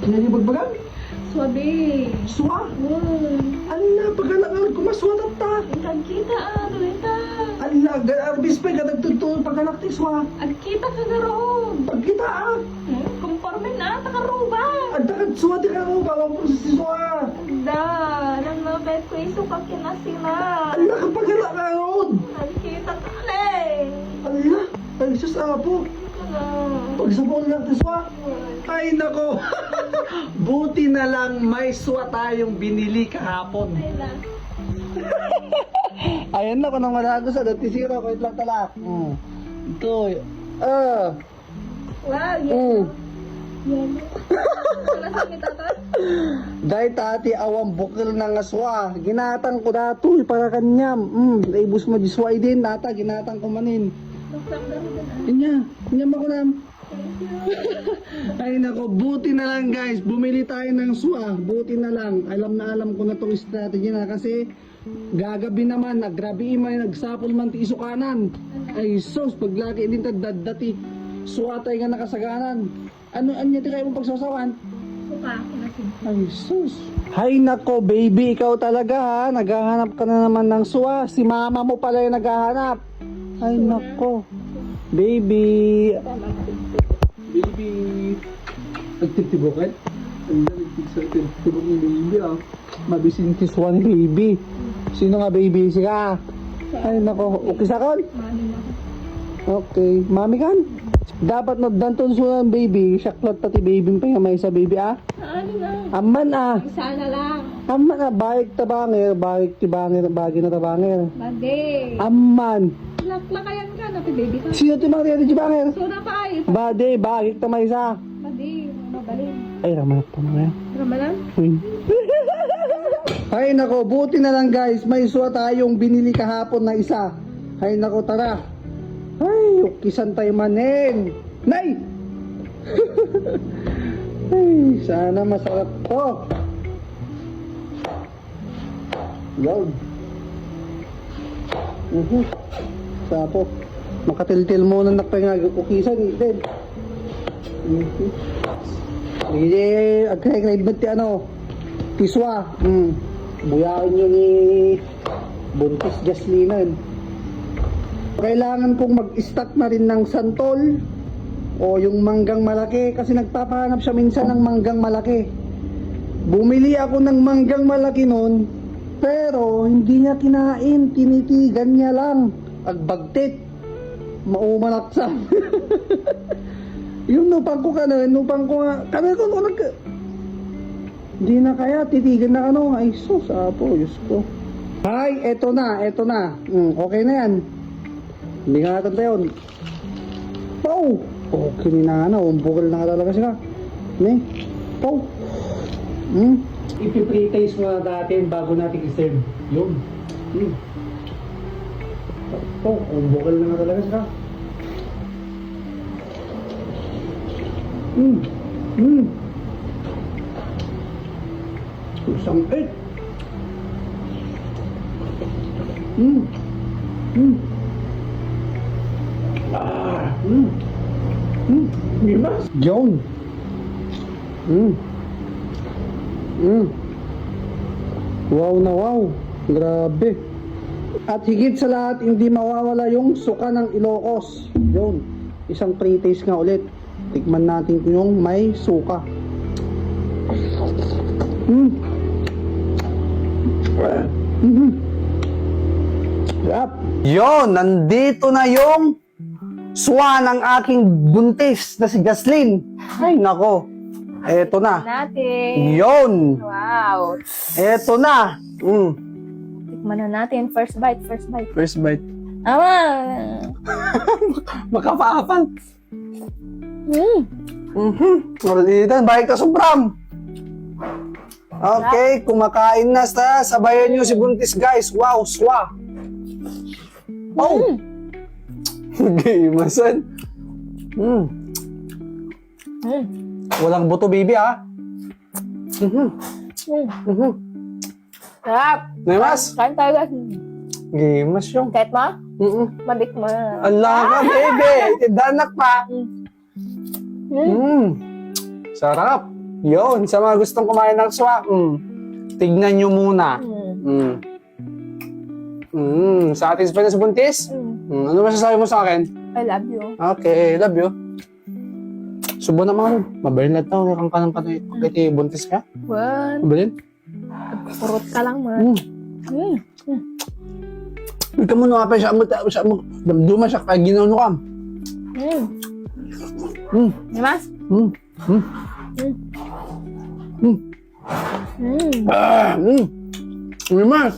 Hindi bagbagan? Swabe. Suwa? Hmm. Ala, pagkalakal ko maswat at ta. Kita Lolita. Ala, arbis pa ka nagtutulong pagkalakti suwa. Kita ka garoon. Pagkita ah. Kumporme na, takaruba. Ang takad suwa di ka mo, bawang ko si suwa. Da, nang mabet ko iso ka kinasila. Ala, kapagkalakal. Kita ka le. Ala, ay sus apo. Pagsabon lang ito suwa. Ay nako. Buti na lang may suwa tayong binili kahapon. Ayan na, kung malago sa dati zero, kahit lang talak. Ito, Wow, yan. Yan. Wala sa kita to? dahil tati awang bukil ng aswa. Ginatang ko dato, para kanyam. Naibus mo di suwa din, nata, ginatang ko manin. Inya makunam. Ay nako, buti na lang guys, bumili tayo ng suwa. Buti na lang, alam ko na itong strategy na kasi gagabi naman, nagrabi imay, nagsapol man ti isukanan. Ay sos, paglaki din dati suwa tayo nga nakasaganan. Anya ti kayo mong pagsasawan? Suka, kinasin. Ay sus. Hay nako baby, ikaw talaga ha. Naghahanap ka na naman ng suwa. Si mama mo pala yung naghahanap. Ay nako. Baby. Baby. Nagtitibukan? Ang nagtitibok ni baby ah. Mabisin ti suwa ni baby. Sino nga baby siya? Ay nako. Okay sa kon? Mami na. Okay. Mami kan? Dapat no danton sunan baby. Syaklat pati baby pa may sa baby ah. Ano na? Aman ah. Sana lang. Aman ah. Baik tabanger. Baik tibanger. Bagi na tabanger. Bade. Aman. Lakayan ka na, baby ka. Sino tibanger di banger? Sura pa ay. Bade. Baik tamay sa. Bade, mabalin. Ay ramanap pa mga. Ramalan? Ay nako. Buti na lang guys. May suwa tayong binili kahapon na isa. Ay nako tara. Ay, ukisan tayo manin. Nay! Ay, sana masarap to. Yun. Sapo. Makatiltil muna nakapangag ukisan. Then. Sige, agkay-grade ba't ti ano? Tiswa. Buyain nyo ni Buntis Jaslinan. Kailangan kong mag-stock na rin ng santol o yung manggang malaki kasi nagpapahanap siya minsan ng manggang malaki. Bumili ako ng manggang malaki noon pero hindi niya kinain, tinitigan niya lang. Agbagtit, maumalaksa. Yung nupang ko nga, kami ko hindi na kaya, titigan na ano. Ay sus, apo, Diyos ko. Ay, eto na. Okay na yan. Hindi nga natin tayo. Pow! Okay na nga umbukal na nga talaga siya. Ne? Pow! Ipi-pre-taste muna natin bago natin i-serve. Yun. Pow! Umbukal na nga talaga siya. Isang 8. Gimas. Yun. Wow na wow. Grabe. At higit sa lahat, hindi mawawala yung suka ng Ilocos. Yun. Isang pre-taste nga ulit. Tikman natin yung may suka. Yon, nandito na yung suwa ng aking buntis na si Jaslyn. Ay nako, eto na. Natin. Yon, Wow. eto na. Tikman na natin. First bite. First bite. Ama. Makapaapan. Malitan, balik ka sobram. Okay, kumakain na sa sabayan nyo si buntis guys. Wow, suwa. Oh! Gimasan. Walang buto baby ah. Sarap. Nemas? Kain tayo guys. Gimas yung. Kahit ma? Mabik mo na. Allah ka baby. Tidanak pa. Sarap. Yun, sa mga gustong kumain ng swak, tignan nyo muna. Satisfied na sa buntis? Ano masasabi mo sa akin? I love you. Okay, love you. Subo na mga rin. Mabalin na ito. Kang kanang kanay. Kaya buntis ka? One. Mabalin? Purot ka lang, man. Hindi ka muna kapay siya mo. Damduman siya kaya ginano ka. Dimas? Mas!